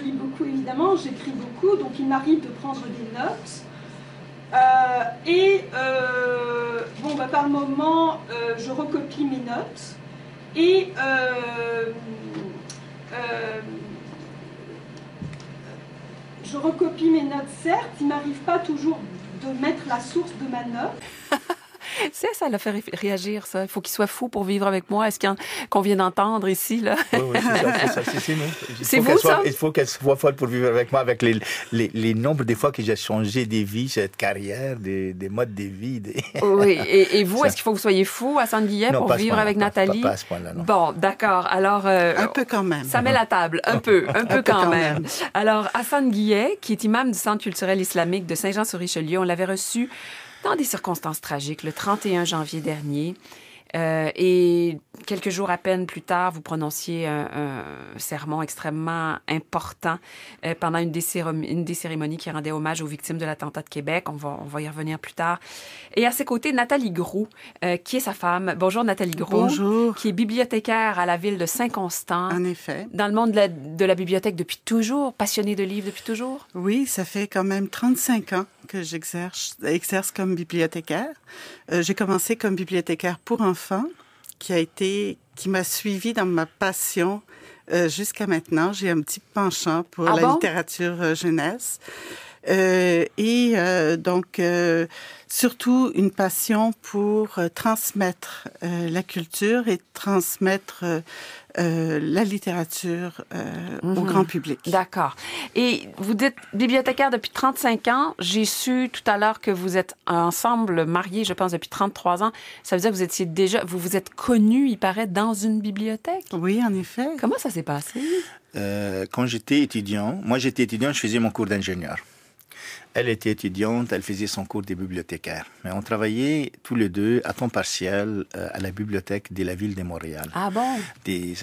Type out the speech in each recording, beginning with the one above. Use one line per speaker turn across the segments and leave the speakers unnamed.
lis beaucoup évidemment, j'écris beaucoup, donc il m'arrive de prendre des notes. Par moment, je recopie mes notes et je recopie mes notes, certes, il m'arrive pas toujours de mettre la source de ma note.
Ça l'a fait réagir, ça. Il faut qu'il soit fou pour vivre avec moi. Est-ce qu'on vient d'entendre ici, là?
Oui, c'est nous.
C'est vous, ça?
Il faut qu'elle soit folle pour vivre avec moi, avec les nombres des fois que j'ai changé des vies, cette carrière, des modes de vie.
Oui, et vous, est-ce qu'il faut que vous soyez fou à Sainte-Guillet pour vivre avec Nathalie?
Pas à ce point-là, non.
Bon, d'accord. Alors...
un peu quand même.
Ça met la table, un peu quand même. Alors, Hassan Guillet, qui est imam du Centre culturel islamique de Saint-Jean-sur-Richelieu, on l'avait reçu dans des circonstances tragiques, le 31 janvier dernier. Et quelques jours à peine plus tard, vous prononciez un sermon extrêmement important pendant une des cérémonies qui rendait hommage aux victimes de l'attentat de Québec. On va y revenir plus tard. Et à ses côtés, Nathalie Groux, qui est sa femme. Bonjour Nathalie Groux.
Bonjour.
Qui est bibliothécaire à la ville de Saint-Constant.
En effet.
Dans le monde de la bibliothèque depuis toujours, passionnée de livres depuis toujours?
Oui, ça fait quand même 35 ans que j'exerce comme bibliothécaire. J'ai commencé comme bibliothécaire pour enfants, qui m'a suivi dans ma passion jusqu'à maintenant. J'ai un petit penchant pour la littérature jeunesse. Surtout une passion pour transmettre la culture et transmettre la littérature au grand public.
D'accord. Et vous dites bibliothécaire depuis 35 ans. J'ai su tout à l'heure que vous êtes ensemble, mariés, je pense, depuis 33 ans. Ça veut dire que vous vous êtes connus, il paraît, dans une bibliothèque?
Oui, en effet.
Comment ça s'est passé?
Quand j'étais étudiant, je faisais mon cours d'ingénieur. Elle était étudiante, elle faisait son cours de bibliothécaire. Mais on travaillait tous les deux à temps partiel à la bibliothèque de la ville de Montréal.
Ah bon?
Des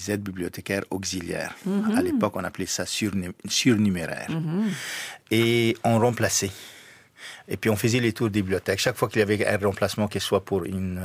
aides bibliothécaires auxiliaires. Mm-hmm. À l'époque, on appelait ça surnuméraire. Mm-hmm. Et on remplaçait. Et puis on faisait les tours des bibliothèques. Chaque fois qu'il y avait un remplacement, qu'il soit pour une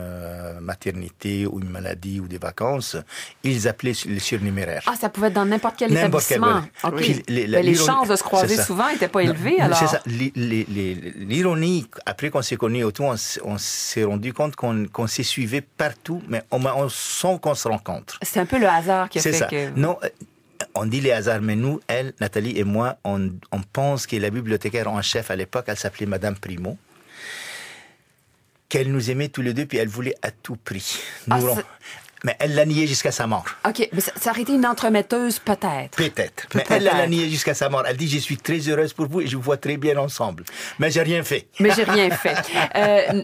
maternité ou une maladie ou des vacances, ils appelaient les surnuméraires.
Ah, ça pouvait être dans n'importe quel établissement.
Okay.
Oui. Les chances de se croiser souvent n'étaient pas élevées, alors.
C'est ça. L'ironie, après qu'on s'est connus autour, on s'est rendu compte qu'on s'est suivis partout, mais on sent qu'on se rencontre.
C'est un peu le hasard qui a fait
ça.
que...
Non, on dit les hasards, mais nous, elle, Nathalie et moi, on pense que la bibliothécaire en chef à l'époque, elle s'appelait Madame Primo, qu'elle nous aimait tous les deux, puis elle voulait à tout prix. Mais elle l'a nié jusqu'à sa mort.
OK, mais ça aurait été une entremetteuse, peut-être.
Peut-être. Mais elle l'a nié jusqu'à sa mort. Elle dit, je suis très heureuse pour vous et je vous vois très bien ensemble. Mais j'ai rien fait.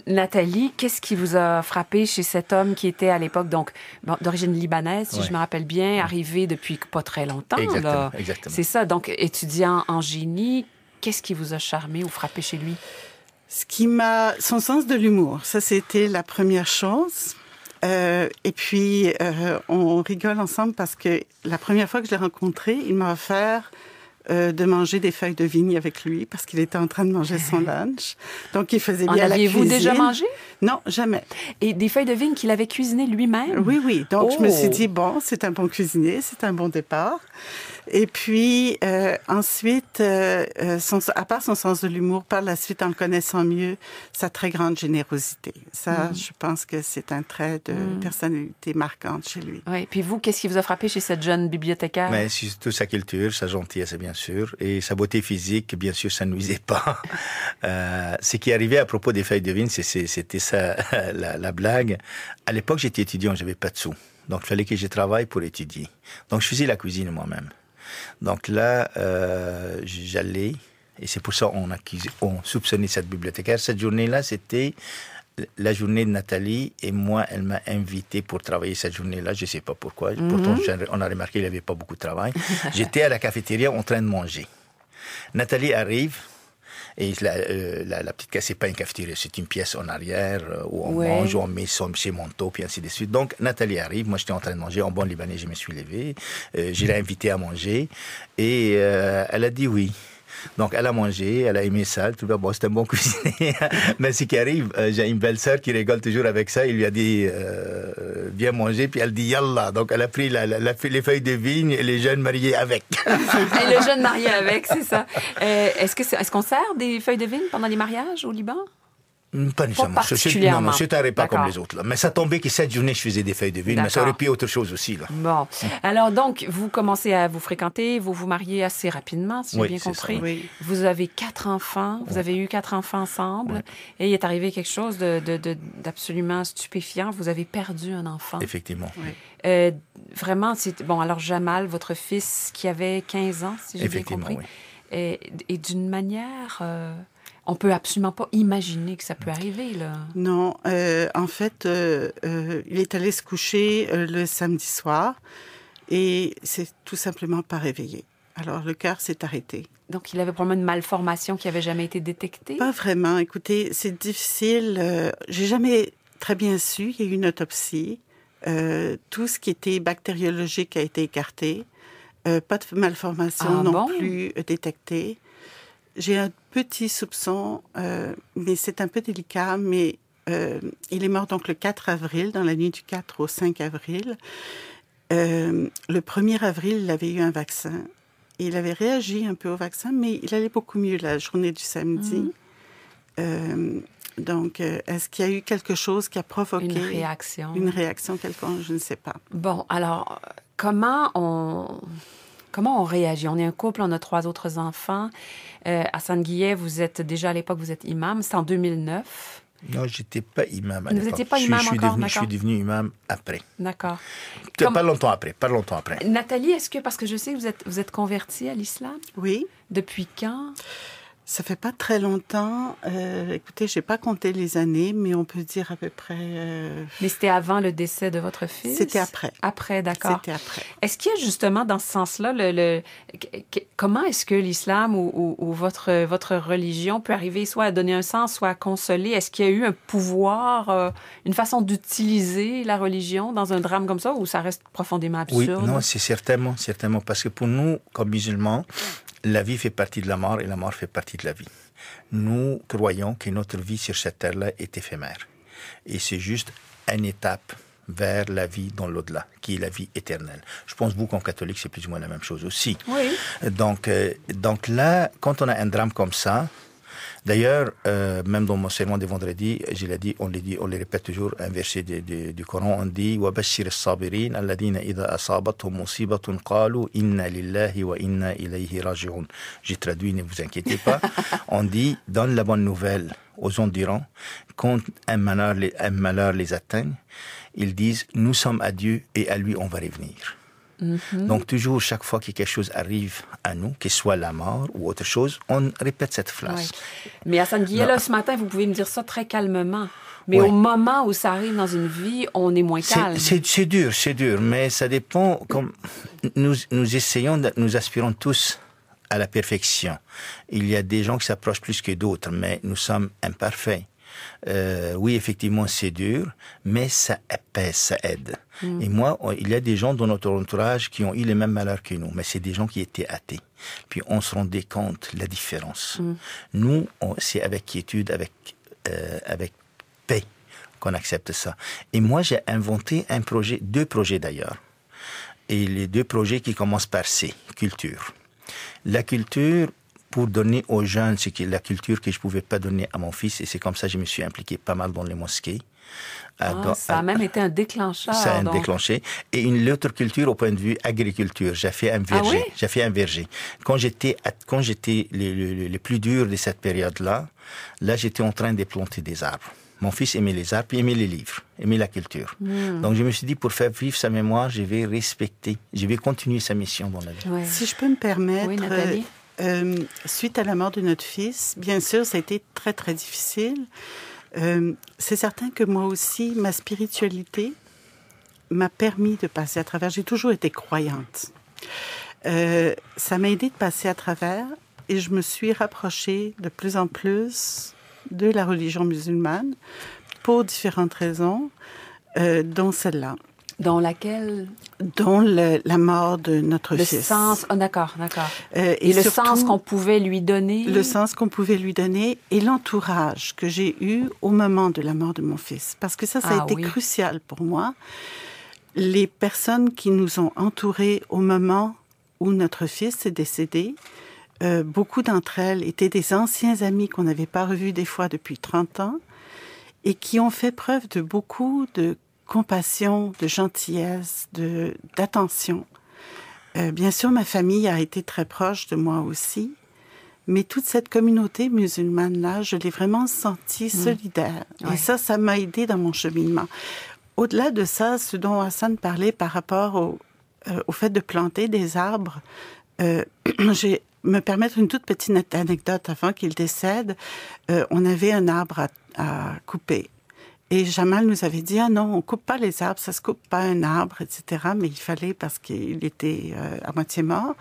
Nathalie, qu'est-ce qui vous a frappé chez cet homme qui était à l'époque, donc, d'origine libanaise, si je me rappelle bien, arrivé depuis pas très longtemps?
Exactement.
C'est ça, donc étudiant en génie. Qu'est-ce qui vous a charmé ou frappé chez lui?
Son sens de l'humour, ça c'était la première chose. Et puis, on rigole ensemble parce que la première fois que je l'ai rencontré, il m'a offert de manger des feuilles de vigne avec lui parce qu'il était en train de manger son lunch. Donc, il faisait bien la cuisine.
Aviez-vous déjà mangé?
Non, jamais.
Et des feuilles de vigne qu'il avait cuisinées lui-même?
Oui. Donc, je me suis dit, bon, c'est un bon cuisinier, c'est un bon départ. Et puis, ensuite, à part son sens de l'humour, par la suite, en le connaissant mieux, sa très grande générosité. Ça, je pense que c'est un trait de personnalité marquante chez lui.
Oui. Puis vous, qu'est-ce qui vous a frappé chez cette jeune bibliothécaire?
Mais surtout sa culture, sa gentillesse, bien sûr, et sa beauté physique, bien sûr, ça ne nuisait pas. Ce qui arrivait à propos des feuilles de vigne, c'était ça, la blague. À l'époque, j'étais étudiant, j'avais pas de sous. Donc, il fallait que je travaille pour étudier. Donc, je faisais la cuisine moi-même. Donc là, j'allais, et c'est pour ça qu'on soupçonnait cette bibliothécaire. Cette journée-là, c'était la journée de Nathalie, et moi, elle m'a invité pour travailler cette journée-là. Je ne sais pas pourquoi. Pourtant, on a remarqué qu'il n'y avait pas beaucoup de travail. J'étais à la cafétéria en train de manger. Nathalie arrive. Et la petite case, c'est pas une cafétéria, c'est une pièce en arrière où on mange, où on met ses manteaux, puis ainsi de suite. Donc, Nathalie arrive, moi j'étais en train de manger, en bon libanais, je me suis levé, je l'ai invitée à manger, et elle a dit oui. Donc, elle a mangé, elle a aimé ça. Tout d'abord, c'est un bon cuisinier. Mais ce qui arrive, j'ai une belle-sœur qui rigole toujours avec ça. Il lui a dit, viens manger, puis elle dit, yallah. Donc, elle a pris les feuilles de vigne et les jeunes mariés avec.
Et le jeune marié avec, c'est ça. Est-ce qu'on sert des feuilles de vigne pendant les mariages au Liban?
Pas nécessairement.
Particulièrement.
Non, c'est un repas comme les autres. Là. Mais ça tombait que cette journée, je faisais des feuilles de vigne. Mais ça aurait pu autre chose aussi. Là.
Bon. Alors, donc, vous commencez à vous fréquenter, vous vous mariez assez rapidement, si j'ai bien compris. Ça, oui. Vous avez 4 enfants. Vous avez eu 4 enfants ensemble. Ouais. Et il est arrivé quelque chose d'absolument stupéfiant. Vous avez perdu un enfant.
Effectivement.
Oui. Vraiment, c'est... Bon, alors, Jamal, votre fils, qui avait 15 ans, si j'ai bien compris.
Oui.
Et d'une manière... On peut absolument pas imaginer que ça peut arriver, là.
Non, en fait, il est allé se coucher le samedi soir et c'est tout simplement pas réveillé. Alors, le cœur s'est arrêté.
Donc, il avait probablement une malformation qui avait jamais été détectée?
Pas vraiment. Écoutez, c'est difficile. J'ai jamais très bien su. Il y a eu une autopsie. Tout ce qui était bactériologique a été écarté. Pas de malformation non plus détectée. J'ai un petit soupçon, mais c'est un peu délicat, mais il est mort donc le 4 avril, dans la nuit du 4 au 5 avril. Le 1er avril, il avait eu un vaccin. Et il avait réagi un peu au vaccin, mais il allait beaucoup mieux la journée du samedi. Donc, est-ce qu'il y a eu quelque chose qui a provoqué...
Une réaction.
Une réaction quelconque, je ne sais pas.
Bon, alors, comment on réagit? On est un couple, on a 3 autres enfants. Hassan Guillet, vous êtes déjà à l'époque, vous êtes imam. C'est en 2009.
Non, je n'étais pas imam à l'époque.
Vous n'étiez pas imam encore,
je suis devenu imam après.
D'accord.
Pas longtemps après.
Nathalie, est-ce que, parce que je sais que vous êtes convertie à l'islam?
Oui.
Depuis quand?
Ça fait pas très longtemps. Écoutez, j'ai pas compté les années, mais on peut dire à peu près...
Mais c'était avant le décès de votre fils?
C'était après.
Après, d'accord.
C'était après.
Est-ce qu'il y a justement dans ce sens-là, comment est-ce que l'islam ou votre religion peut arriver soit à donner un sens, soit à consoler? Est-ce qu'il y a eu un pouvoir, une façon d'utiliser la religion dans un drame comme ça, ou ça reste profondément absurde?
Oui, non, c'est certainement, parce que pour nous, comme musulmans, la vie fait partie de la mort et la mort fait partie de la vie. Nous croyons que notre vie sur cette terre-là est éphémère. Et c'est juste une étape vers la vie dans l'au-delà, qui est la vie éternelle. Je pense, vous, comme catholique, c'est plus ou moins la même chose aussi.
Oui.
Donc là, quand on a un drame comme ça, d'ailleurs, même dans mon sermon de vendredi, on les répète toujours, un verset du Coran, on dit « وَبَشِّرِ الصَّابِرِينَ الَّذِينَ إِذَا أَصَابَتْهُمْ مُصِيبَةٌ قَالُوا إِنَّا لِلَّهِ وَإِنَّا إِلَيْهِ رَاجِعُونَ » J'ai traduit, ne vous inquiétez pas. On dit « Donne la bonne nouvelle aux endurants, quand un malheur les atteint, ils disent « Nous sommes à Dieu et à lui on va revenir ». Donc, toujours, chaque fois que quelque chose arrive à nous, que ce soit la mort ou autre chose, on répète cette phrase.
Oui. Mais Hassan Guillet, là, ce matin, vous pouvez me dire ça très calmement. Mais au moment où ça arrive dans une vie, on est moins calme.
C'est dur, mais ça dépend. Comme nous essayons, nous aspirons tous à la perfection. Il y a des gens qui s'approchent plus que d'autres, mais nous sommes imparfaits. Oui, effectivement, c'est dur, mais ça apaise, ça aide. Et moi, il y a des gens dans notre entourage qui ont eu les mêmes malheurs que nous, mais c'est des gens qui étaient athées. Puis on se rendait compte de la différence. Nous, c'est avec quiétude, avec paix qu'on accepte ça. Et moi, j'ai inventé deux projets d'ailleurs. Et les 2 projets qui commencent par C, culture. La culture, pour donner aux jeunes la culture que je ne pouvais pas donner à mon fils. Et c'est comme ça que je me suis impliqué pas mal dans les mosquées.
Ça a même été un déclencheur.
Ça a déclenché. Et l'autre culture au point de vue agriculture. J'ai fait un verger.
Ah oui?
J'ai fait un verger. Quand j'étais le plus dur de cette période-là, j'étais en train de planter des arbres. Mon fils aimait les arbres, puis aimait les livres, aimait la culture. Donc je me suis dit, pour faire vivre sa mémoire, je vais continuer sa mission dans la vie.
Ouais. Si je peux me permettre...
Oui, Nathalie?
Suite à la mort de notre fils, bien sûr, ça a été très, très difficile. C'est certain que moi aussi, ma spiritualité m'a permis de passer à travers. J'ai toujours été croyante. Ça m'a aidé de passer à travers et je me suis rapprochée de plus en plus de la religion musulmane pour différentes raisons, dont celle-là.
Dont laquelle?
Dont la mort de notre fils.
Le sens, d'accord.
Et
le
surtout,
sens qu'on pouvait lui donner.
Le sens qu'on pouvait lui donner et l'entourage que j'ai eu au moment de la mort de mon fils. Parce que ça a été crucial pour moi. Les personnes qui nous ont entourés au moment où notre fils est décédé, beaucoup d'entre elles étaient des anciens amis qu'on n'avait pas revus des fois depuis 30 ans et qui ont fait preuve de beaucoup de compassion, de gentillesse, d'attention. Bien sûr, ma famille a été très proche de moi aussi, mais toute cette communauté musulmane-là, je l'ai vraiment sentie solidaire. Et ça m'a aidée dans mon cheminement. Au-delà de ça, ce dont Hassan parlait par rapport au fait de planter des arbres, je vais me permettre une toute petite anecdote avant qu'il décède. On avait un arbre à couper. Et Jamal nous avait dit, ah non, on coupe pas les arbres, ça se coupe pas un arbre, etc. Mais il fallait parce qu'il était à moitié mort.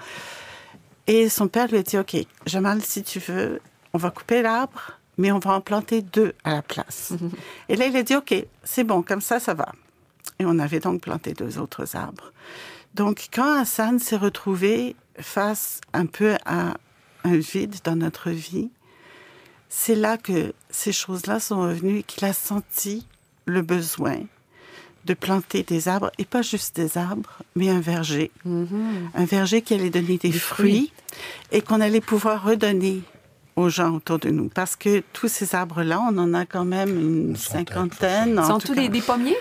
Et son père lui a dit, OK, Jamal, si tu veux, on va couper l'arbre, mais on va en planter 2 à la place. Et là, il a dit, OK, c'est bon, comme ça va. Et on avait donc planté 2 autres arbres. Donc, quand Hassan s'est retrouvé face un peu à un vide dans notre vie, c'est là que ces choses-là sont revenues et qu'il a senti le besoin de planter des arbres, et pas juste des arbres, mais un verger. Un verger qui allait donner des fruits et qu'on allait pouvoir redonner aux gens autour de nous. Parce que tous ces arbres-là, on en a quand même une cinquantaine.
Sont tous des pommiers?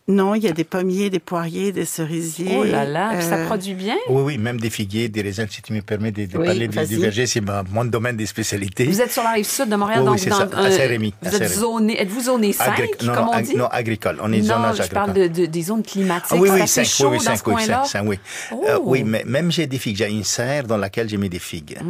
Non, il y a des pommiers, des poiriers, des cerisiers.
Oh là là, ça produit bien?
Oui, même des figuiers, des raisins, si tu me permets de parler du verger, c'est mon domaine de spécialité.
Vous êtes sur la rive sud de Montréal,
donc c'est ça, à Saint-Rémy.
Êtes-vous zoné 5, comme on dit?
Non, agricole, on est zonage agricole.
Non, je parle des zones climatiques.
Oui,
5, dans ce coin-là.
Oui. Oui, mais même j'ai des figues. J'ai une serre dans laquelle j'ai mis des figues.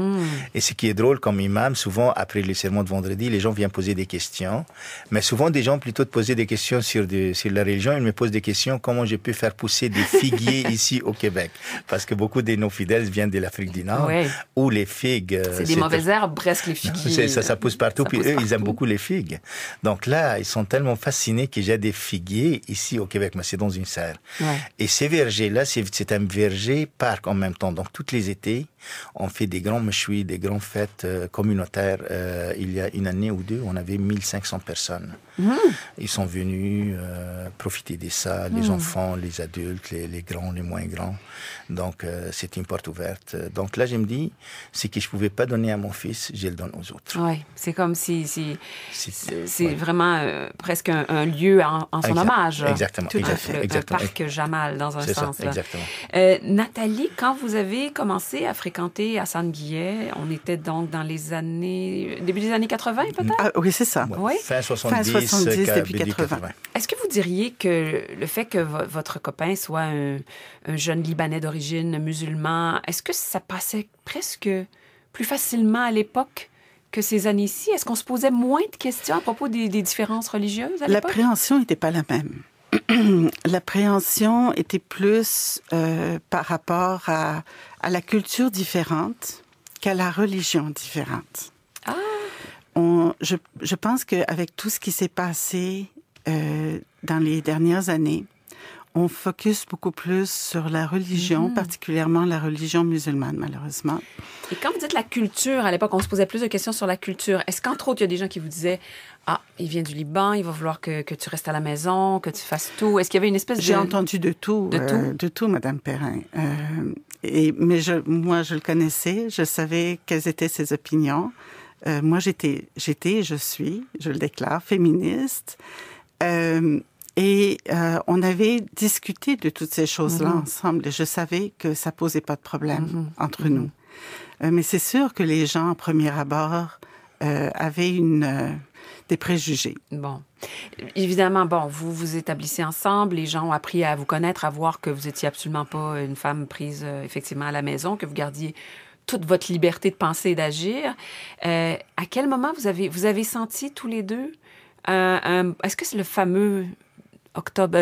Et ce qui est drôle, comme imam, souvent, après le sermon de vendredi, les gens viennent poser des questions. Mais souvent, des gens, plutôt de poser des questions sur la religion, ils me posent des questions comment je peux faire pousser des figuiers ici au Québec. Parce que beaucoup de nos fidèles viennent de l'Afrique du Nord, où les figues...
c'est des mauvaises herbes, presque, les figuiers.
Ça pousse partout, puis eux, ils aiment beaucoup les figues. Donc là, ils sont tellement fascinés que j'ai des figuiers ici au Québec, mais c'est dans une serre. Et ces vergers-là, c'est un verger parc en même temps. Donc, tous les étés, on fait des grands meshouis, des grandes fêtes communautaires. Il y a une année ou deux, on avait 1500 personnes. Ils sont venus profiter de ça, les enfants, les adultes, les grands, les moins grands. Donc, c'est une porte ouverte. Donc là, je me dis, ce que je ne pouvais pas donner à mon fils, je le donne aux autres.
Oui, c'est comme si... C'est vraiment presque un lieu en son hommage.
Exactement.
Tout à fait. Un parc Jamal, dans un sens.
C'est ça, exactement.
Nathalie, quand vous avez commencé à fréquenter Hassan Guillet, on était donc dans les années... Début des années 80, peut-être?
Oui, c'est ça.
Fin 70,
début 80.
Est-ce que vous diriez que le fait que votre copain soit un jeune Libanais d'origine musulman, est-ce que ça passait presque plus facilement à l'époque que ces années-ci? Est-ce qu'on se posait moins de questions à propos des différences religieuses à l'époque?
L'appréhension n'était pas la même. L'appréhension était plus par rapport à la culture différente qu'à la religion différente. Je pense qu'avec tout ce qui s'est passé dans les dernières années, on focus beaucoup plus sur la religion, particulièrement la religion musulmane, malheureusement.
Et quand vous dites la culture, à l'époque, on se posait plus de questions sur la culture. Est-ce qu'entre autres, il y a des gens qui vous disaient « Ah, il vient du Liban, il va vouloir que tu restes à la maison, que tu fasses tout ». Est-ce qu'il y avait une espèce de...
J'ai entendu de tout. De tout, Madame Perrin. Mais moi, je le connaissais, je savais quelles étaient ses opinions. Moi, j'étais, je suis, je le déclare, féministe. Et on avait discuté de toutes ces choses-là ensemble. Et je savais que ça posait pas de problème entre nous. Mais c'est sûr que les gens, en premier abord, avaient des préjugés.
Bon. Évidemment, vous vous établissez ensemble. Les gens ont appris à vous connaître, à voir que vous étiez absolument pas une femme prise effectivement à la maison, que vous gardiez toute votre liberté de penser et d'agir. À quel moment vous avez senti tous les deux est-ce que c'est le fameux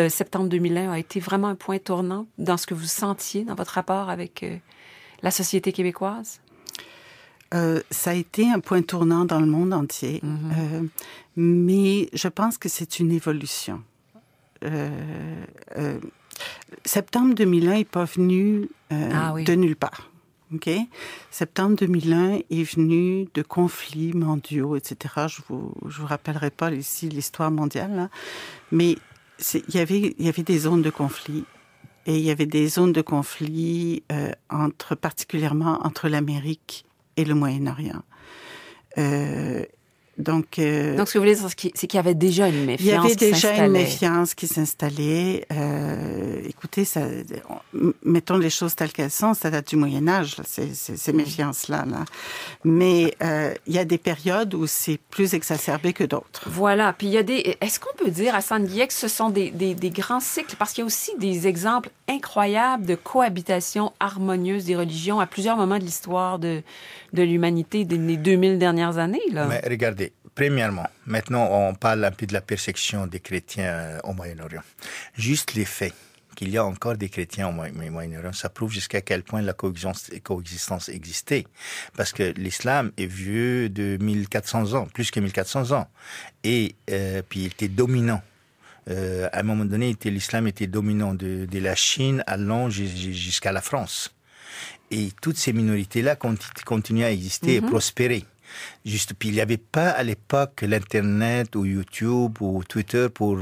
septembre 2001 a été vraiment un point tournant dans ce que vous sentiez dans votre rapport avec la société québécoise?
Ça a été un point tournant dans le monde entier, mais je pense que c'est une évolution. Septembre 2001 n'est pas venu de nulle part. Okay? Septembre 2001 est venu de conflits mondiaux, etc. Je vous rappellerai pas ici l'histoire mondiale, là. Mais il y avait des zones de conflit. Et il y avait des zones de conflit particulièrement entre l'Amérique et le Moyen-Orient. Donc,
ce que vous voulez dire, c'est qu'il y avait déjà une méfiance.
Il y avait déjà une méfiance qui s'installait. Écoutez, mettons les choses telles qu'elles sont, ça date du Moyen Âge, là, ces méfiances-là. Là. Mais il y a des périodes où c'est plus exacerbé que d'autres.
Voilà. Puis il y a est-ce qu'on peut dire à Sainte-Guillette que ce sont des grands cycles? Parce qu'il y a aussi des exemples incroyables de cohabitation harmonieuse des religions à plusieurs moments de l'histoire de l'humanité des 2000 dernières années. Là.
Mais regardez, premièrement, maintenant on parle un peu de la persécution des chrétiens au Moyen-Orient. Juste les faits qu'il y a encore des chrétiens au Moyen-Orient, ça prouve jusqu'à quel point la coexistence existait. Parce que l'islam est vieux de 1400 ans, plus que 1400 ans. Et puis il était dominant. À un moment donné, l'islam était dominant de la Chine allant jusqu'à la France. Et toutes ces minorités-là continuaient à exister et prospérer. Puis il n'y avait pas à l'époque l'Internet ou YouTube ou Twitter pour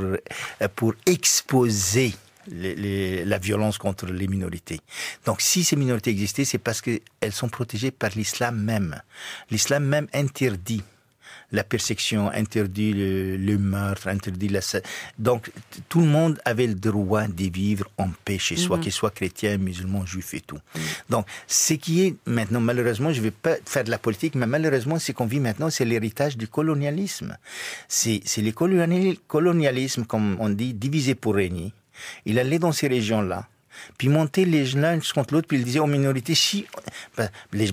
exposer la violence contre les minorités. Donc si ces minorités existaient, c'est parce qu'elles sont protégées par l'islam même. L'islam même interdit la persécution, interdit le meurtre, interdit Donc, tout le monde avait le droit de vivre en paix chez soi, qu'il soit chrétien, musulman, juif et tout. Donc, ce qui est maintenant, malheureusement, je ne vais pas faire de la politique, mais malheureusement, ce qu'on vit maintenant, c'est l'héritage du colonialisme. C'est le colonialisme, comme on dit, divisé pour régner. Il allait dans ces régions-là, puis monter les l'un contre l'autre, puis il disait aux minorités,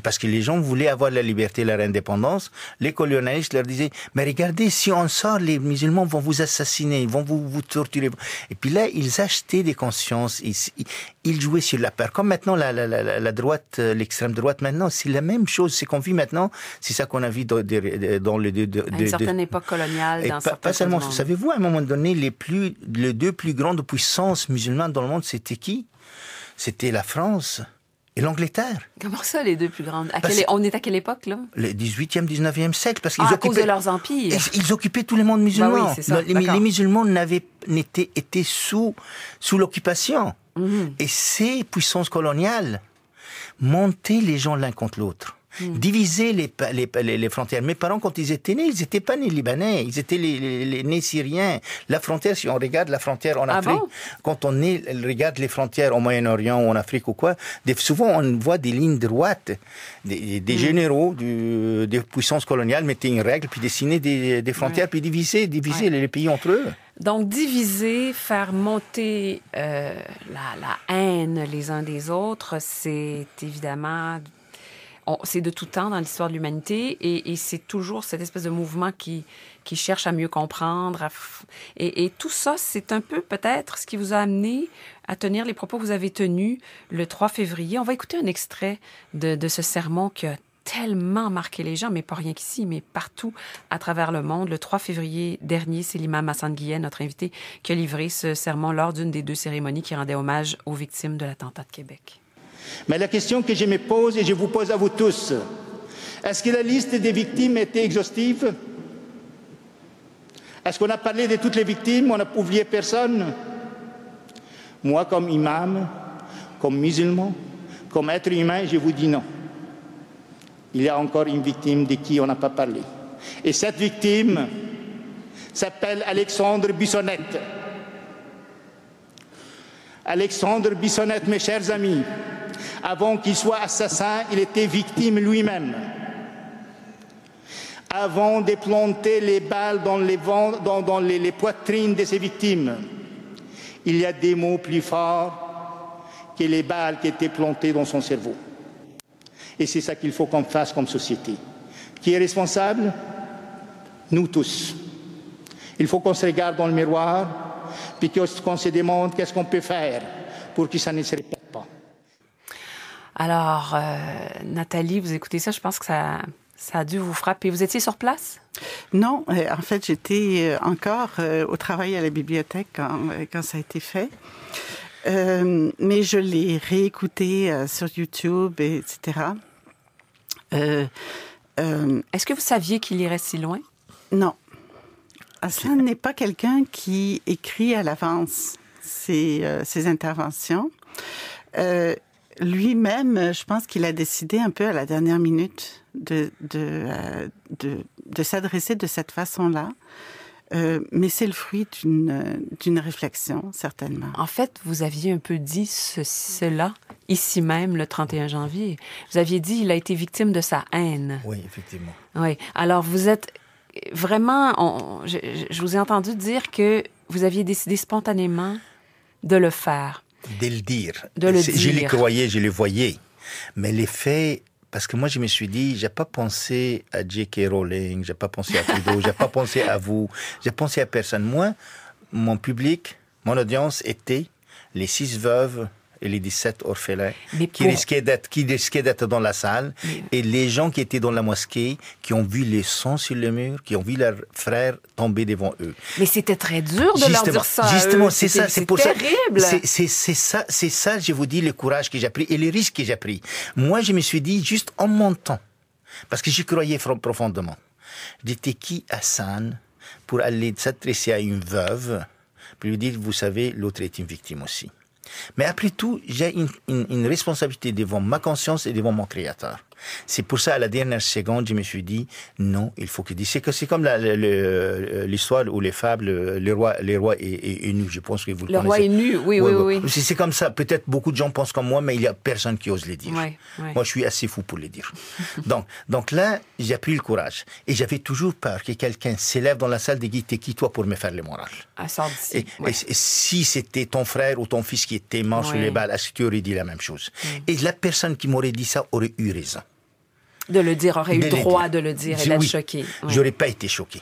parce que les gens voulaient avoir la liberté, leur indépendance, les colonialistes leur disaient, mais regardez, si on sort, les musulmans vont vous assassiner, ils vont vous torturer. Et puis là, ils achetaient des consciences, ils jouaient sur la peur. Comme maintenant, la droite, l'extrême droite, maintenant, c'est la même chose. C'est qu'on vit maintenant, c'est ça qu'on a vu dans les deux...
À une certaine époque coloniale, dans certains
pas seulement, savez-vous, à un moment donné, les deux plus grandes puissances musulmanes dans le monde, c'était qui? C'était la France et l'Angleterre.
Comment ça, les deux plus grandes? On est à quelle époque, là?
Le 18e, 19e siècle. Parce qu'ils
à cause de leurs empires.
Ils occupaient tout le monde musulman.
Bah oui, c'est ça.
Les musulmans étaient sous l'occupation. Et ces puissances coloniales montaient les gens l'un contre l'autre. Diviser les frontières. Mes parents, quand ils étaient nés, ils n'étaient pas nés libanais, ils étaient les nés syriens. La frontière, si on regarde la frontière en Afrique, quand on regarde les frontières au Moyen-Orient ou en Afrique ou quoi, souvent on voit des lignes droites, des généraux des puissances coloniales mettaient une règle, puis dessinaient des frontières, puis diviser les pays entre eux.
Donc, diviser, faire monter la haine les uns des autres, c'est évidemment... c'est de tout temps dans l'histoire de l'humanité et c'est toujours cette espèce de mouvement qui cherche à mieux comprendre. Et tout ça, c'est un peu peut-être ce qui vous a amené à tenir les propos que vous avez tenus le 3 février. On va écouter un extrait de ce sermon qui a tellement marqué les gens, mais pas rien qu'ici, mais partout à travers le monde. Le 3 février dernier, c'est l'imam Hassan Guillet, notre invité, qui a livré ce sermon lors d'une des 2 cérémonies qui rendait hommage aux victimes de l'attentat de Québec.
Mais la question que je me pose et je vous pose à vous tous, est-ce que la liste des victimes était exhaustive? Est-ce qu'on a parlé de toutes les victimes? On n'a oublié personne? Moi, comme imam, comme musulman, comme être humain, je vous dis non. Il y a encore une victime de qui on n'a pas parlé. Et cette victime s'appelle Alexandre Bissonnette. Alexandre Bissonnette, mes chers amis, avant qu'il soit assassin, il était victime lui-même. Avant de planter les balles dans les poitrines de ses victimes, il y a des mots plus forts que les balles qui étaient plantées dans son cerveau. Et c'est ça qu'il faut qu'on fasse comme société. Qui est responsable? Nous tous. Il faut qu'on se regarde dans le miroir, puis qu'on se demande qu'est-ce qu'on peut faire pour que ça ne se répète pas.
Alors, Nathalie, vous écoutez ça, je pense que ça a dû vous frapper. Vous étiez sur place?
Non, en fait, j'étais encore au travail à la bibliothèque quand ça a été fait. Mais je l'ai réécouté sur YouTube, etc.
Est-ce que vous saviez qu'il irait si loin?
Non. Hassan n'est pas quelqu'un qui écrit à l'avance ses interventions. Lui-même, je pense qu'il a décidé un peu à la dernière minute de s'adresser de cette façon-là. Mais c'est le fruit d'une réflexion, certainement.
En fait, vous aviez un peu dit cela ici même, le 31 janvier. Vous aviez dit qu'il a été victime de sa haine.
Oui, effectivement.
Oui. Alors, vous êtes vraiment... je vous ai entendu dire que vous aviez décidé spontanément de le faire.
De le dire.
De le dire.
Je les croyais, je les voyais. Mais les faits... Parce que moi, je me suis dit, j'ai pas pensé à J.K. Rowling, j'ai pas pensé à Trudeau, j'ai pas pensé à vous, j'ai pensé à personne. Moi, mon public, mon audience était les 6 veuves et les 17 orphelins qui risquaient d'être dans la salle, et les gens qui étaient dans la mosquée, qui ont vu les sons sur le mur, qui ont vu leurs frères tomber devant eux.
Mais c'était très dur de leur dire ça.
Justement, c'est ça, c'est pour
terrible.
ça. C'est ça, je vous dis, le courage que j'ai pris et les risques que j'ai pris. Moi, je me suis dit, juste en montant, parce que j'y croyais profondément, j'étais qui Hassan pour aller s'adresser à une veuve, pour lui dire, vous savez, l'autre est une victime aussi. Mais après tout, j'ai une responsabilité devant ma conscience et devant mon Créateur. C'est pour ça, à la dernière seconde, je me suis dit, non, il faut que... C'est comme l'histoire ou les fables, les rois est nu, je pense que vous le connaissez.
Le roi est nu, oui.
C'est comme ça, peut-être beaucoup de gens pensent comme moi, mais il n'y a personne qui ose le dire.
Oui.
Moi, je suis assez fou pour le dire. donc là, j'ai pris le courage. Et j'avais toujours peur que quelqu'un s'élève dans la salle de guide, t'es qui toi pour me faire le moral?
Sort d'ici.
Et si c'était ton frère ou ton fils qui était mort sur les balles, est-ce que tu aurais dit la même chose? Et la personne qui m'aurait dit ça aurait eu raison.
De le dire, aurait eu droit de le dire et d'être choqué.
J'aurais pas été choqué.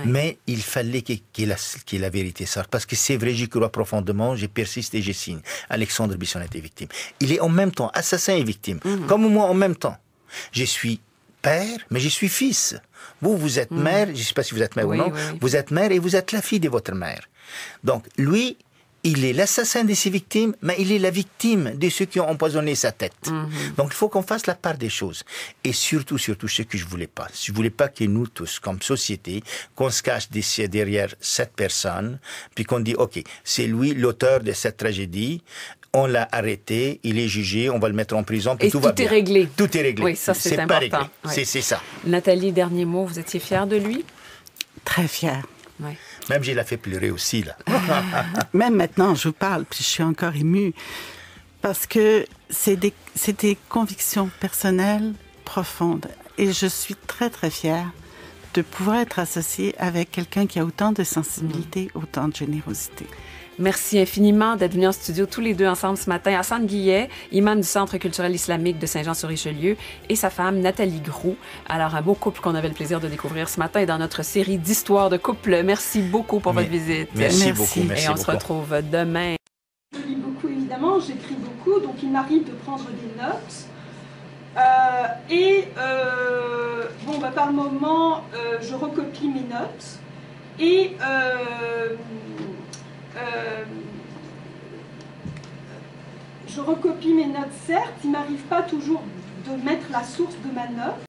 Mais il fallait que la vérité sorte. Parce que c'est vrai, j'y crois profondément, je persiste et je signe. Alexandre Bissonnette est victime. Il est en même temps assassin et victime. Comme moi, en même temps. Je suis père, mais je suis fils. Vous êtes mère, je ne sais pas si vous êtes mère ou non, vous êtes mère et vous êtes la fille de votre mère. Donc, lui, il est l'assassin de ses victimes, mais il est la victime de ceux qui ont empoisonné sa tête. Donc, il faut qu'on fasse la part des choses. Et surtout, ce que je voulais pas. Je voulais pas que nous tous, comme société, qu'on se cache derrière cette personne, puis qu'on dit, OK, c'est lui l'auteur de cette tragédie, on l'a arrêté, il est jugé, on va le mettre en prison, puis tout va bien.
Tout est réglé.
Tout est réglé.
Oui, ça, c'est important.
Pas réglé. C'est ça.
Nathalie, dernier mot, vous étiez fière de lui?
Très fière.
Oui.
Même je l'ai fait pleurer aussi, là.
Même maintenant, je vous parle, puis je suis encore émue. Parce que c'est des convictions personnelles profondes. Et je suis très, très fière de pouvoir être associée avec quelqu'un qui a autant de sensibilité, autant de générosité.
Merci infiniment d'être venus en studio tous les deux ensemble ce matin. Hassan Guillet, imam du Centre culturel islamique de Saint-Jean-sur-Richelieu, et sa femme Nathalie Groux. Alors, un beau couple qu'on avait le plaisir de découvrir ce matin dans notre série d'histoires de couple. Merci beaucoup pour votre visite.
Merci beaucoup.
Et on se retrouve demain.
Je lis beaucoup, évidemment, j'écris beaucoup, donc il m'arrive de prendre des notes. Par moment, je recopie mes notes. Et je recopie mes notes, certes, il m'arrive pas toujours de mettre la source de ma note.